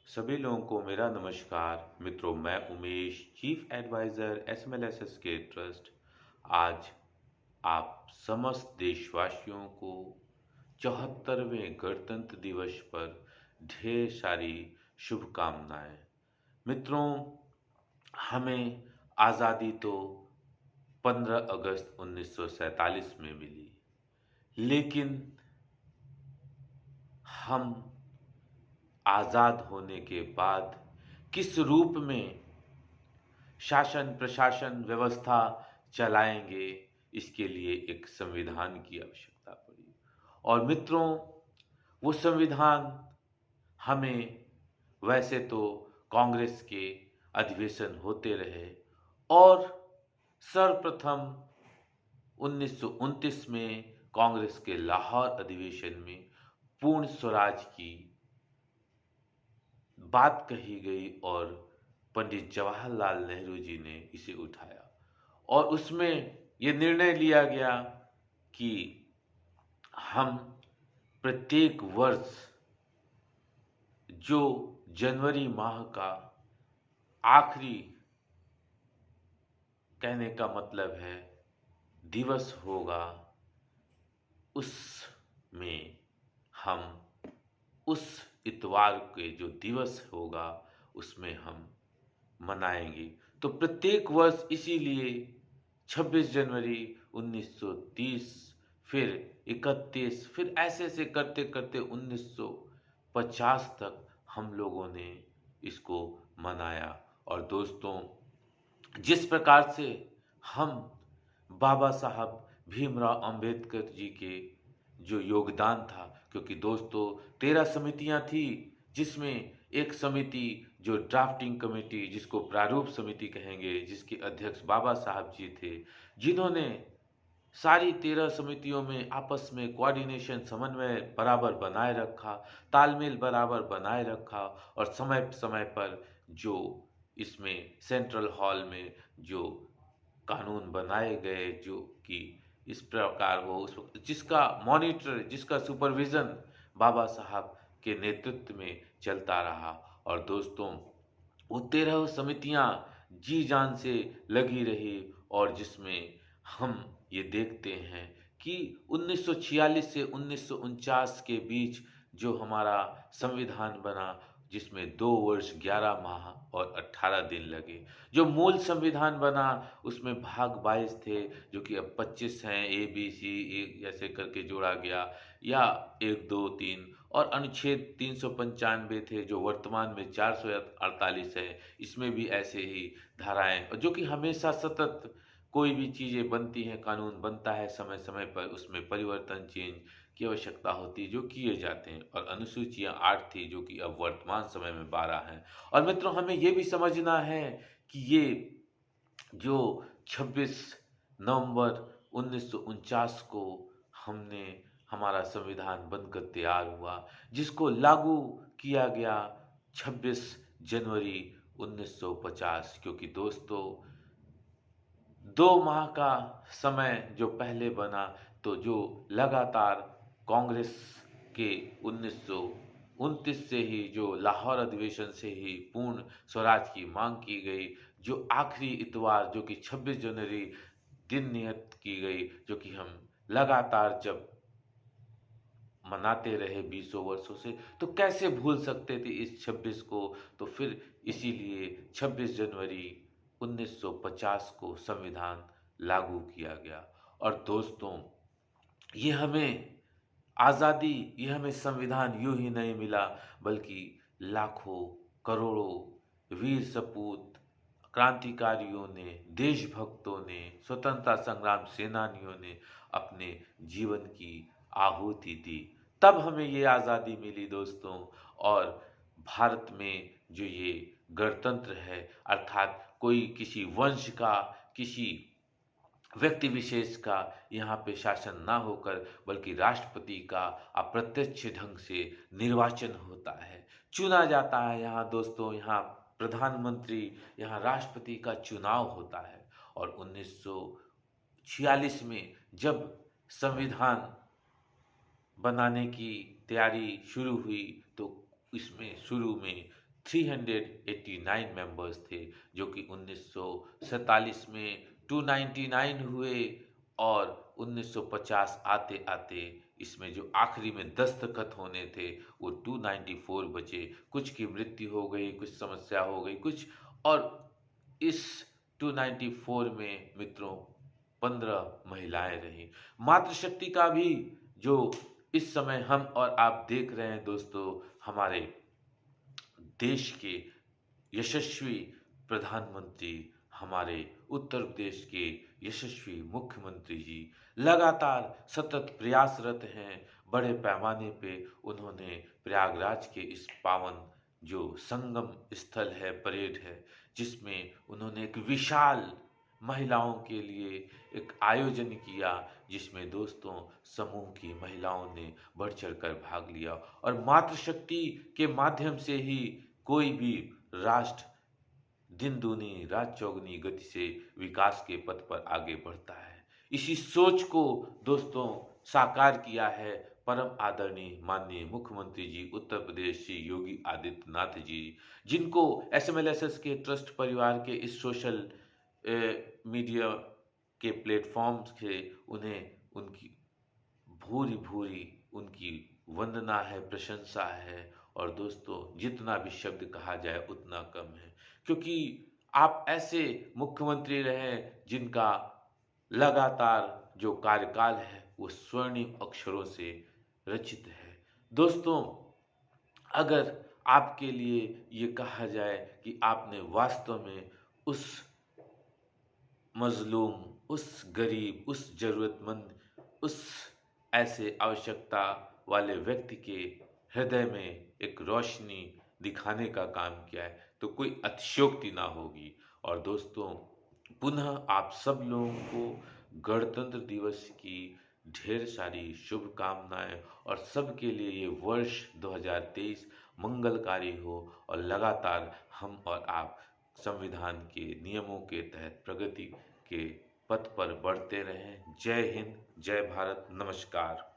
सभी लोगों को मेरा नमस्कार। मित्रों, मैं उमेश, चीफ एडवाइज़र एसएमएलएसएस के ट्रस्ट। आज आप समस्त देशवासियों को 74वें गणतंत्र दिवस पर ढेर सारी शुभकामनाएं। मित्रों, हमें आज़ादी तो 15 अगस्त 1947 में मिली, लेकिन हम आज़ाद होने के बाद किस रूप में शासन प्रशासन व्यवस्था चलाएंगे, इसके लिए एक संविधान की आवश्यकता पड़ी। और मित्रों, वो संविधान हमें वैसे तो कांग्रेस के अधिवेशन होते रहे और सर्वप्रथम 1929 में कांग्रेस के लाहौर अधिवेशन में पूर्ण स्वराज की बात कही गई और पंडित जवाहरलाल नेहरू जी ने इसे उठाया और उसमें ये निर्णय लिया गया कि हम प्रत्येक वर्ष जो जनवरी माह का आखिरी, कहने का मतलब है, दिवस होगा, उसमें हम उस इतवार के जो दिवस होगा उसमें हम मनाएंगे। तो प्रत्येक वर्ष इसीलिए 26 जनवरी 1930, फिर 31, फिर ऐसे ऐसे करते करते 1950 तक हम लोगों ने इसको मनाया। और दोस्तों, जिस प्रकार से हम बाबा साहब भीमराव अंबेडकर जी के जो योगदान था, क्योंकि दोस्तों 13 समितियां थी, जिसमें एक समिति जो ड्राफ्टिंग कमेटी, जिसको प्रारूप समिति कहेंगे, जिसके अध्यक्ष बाबा साहब जी थे, जिन्होंने सारी 13 समितियों में आपस में कोऑर्डिनेशन, समन्वय बराबर बनाए रखा, तालमेल बराबर बनाए रखा और समय समय पर जो इसमें सेंट्रल हॉल में जो कानून बनाए गए, जो कि इस प्रकार हो, उस जिसका मॉनिटर, जिसका सुपरविजन बाबा साहब के नेतृत्व में चलता रहा। और दोस्तों, वो 13 समितियां जी जान से लगी रही और जिसमें हम ये देखते हैं कि 1946 से 1949 के बीच जो हमारा संविधान बना, जिसमें 2 वर्ष 11 माह और 18 दिन लगे। जो मूल संविधान बना उसमें भाग 22 थे, जो कि अब 25 हैं, ए बी सी ऐसे करके जोड़ा गया, या 1 2 3, और अनुच्छेद 395 थे जो वर्तमान में 448 है। इसमें भी ऐसे ही धाराएं, और जो कि हमेशा सतत कोई भी चीज़ें बनती हैं, कानून बनता है, समय समय पर उसमें परिवर्तन, चेंज की आवश्यकता होती है, जो किए जाते हैं। और अनुसूचियां 8 थी, जो कि अब वर्तमान समय में 12 हैं। और मित्रों, हमें ये भी समझना है कि ये जो 26 नवंबर 1949 को हमने हमारा संविधान बनकर तैयार हुआ, जिसको लागू किया गया 26 जनवरी 1950, क्योंकि दोस्तों 2 माह का समय जो पहले बना, तो जो लगातार कांग्रेस के 1929 से ही, जो लाहौर अधिवेशन से ही पूर्ण स्वराज की मांग की गई, जो आखिरी इतवार जो कि 26 जनवरी दिन नियत की गई, जो कि हम लगातार जब मनाते रहे 20 वर्षों से, तो कैसे भूल सकते थे इस 26 को। तो फिर इसीलिए 26 जनवरी 1950 को संविधान लागू किया गया। और दोस्तों, ये हमें आज़ादी, ये हमें संविधान यूं ही नहीं मिला, बल्कि लाखों करोड़ों वीर सपूत, क्रांतिकारियों ने, देशभक्तों ने, स्वतंत्रता संग्राम सेनानियों ने अपने जीवन की आहुति दी, तब हमें ये आज़ादी मिली दोस्तों। और भारत में जो ये गणतंत्र है, अर्थात कोई किसी वंश का, किसी व्यक्ति विशेष का यहाँ पे शासन ना होकर, बल्कि राष्ट्रपति का अप्रत्यक्ष ढंग से निर्वाचन होता है, चुना जाता है। यहाँ दोस्तों, यहाँ प्रधानमंत्री, यहाँ राष्ट्रपति का चुनाव होता है। और 1946 में जब संविधान बनाने की तैयारी शुरू हुई, तो इसमें शुरू में 389 मेंबर्स थे, जो कि 1947 में 299 हुए और 1950 आते-आते इसमें जो आखिरी में दस्तखत होने थे वो 294 बचे। कुछ की मृत्यु हो गई, कुछ समस्या हो गई, कुछ और इस 294 में मित्रों 15 महिलाएं रहीं। मातृशक्ति का भी जो इस समय हम और आप देख रहे हैं दोस्तों, हमारे देश के यशस्वी प्रधानमंत्री, हमारे उत्तर प्रदेश के यशस्वी मुख्यमंत्री जी लगातार सतत प्रयासरत हैं। बड़े पैमाने पे उन्होंने प्रयागराज के इस पावन जो संगम स्थल है, परेड है, जिसमें उन्होंने एक विशाल महिलाओं के लिए एक आयोजन किया, जिसमें दोस्तों समूह की महिलाओं ने बढ़ चढ़कर भाग लिया और मातृशक्ति के माध्यम से ही कोई भी राष्ट्र दिन दूनी रात चौगुनी गति से विकास के पथ पर आगे बढ़ता है। इसी सोच को दोस्तों साकार किया है परम आदरणीय माननीय मुख्यमंत्री जी उत्तर प्रदेश श्री योगी आदित्यनाथ जी, जिनको एसएमएलएसएस के ट्रस्ट परिवार के इस सोशल मीडिया के प्लेटफॉर्म्स से उन्हें उनकी भूरी भूरी उनकी वंदना है, प्रशंसा है। और दोस्तों जितना भी शब्द कहा जाए उतना कम है, क्योंकि आप ऐसे मुख्यमंत्री रहे जिनका लगातार जो कार्यकाल है वो स्वर्णिम अक्षरों से रचित है। दोस्तों अगर आपके लिए ये कहा जाए कि आपने वास्तव में उस मजलूम, उस गरीब, उस जरूरतमंद, उस ऐसे आवश्यकता वाले व्यक्ति के हृदय में एक रोशनी दिखाने का काम किया है, तो कोई अतिशयोक्ति ना होगी। और दोस्तों पुनः आप सब लोगों को गणतंत्र दिवस की ढेर सारी शुभकामनाएं और सबके लिए ये वर्ष 2023 मंगलकारी हो और लगातार हम और आप संविधान के नियमों के तहत प्रगति के पथ पर बढ़ते रहें। जय हिंद, जय भारत, नमस्कार।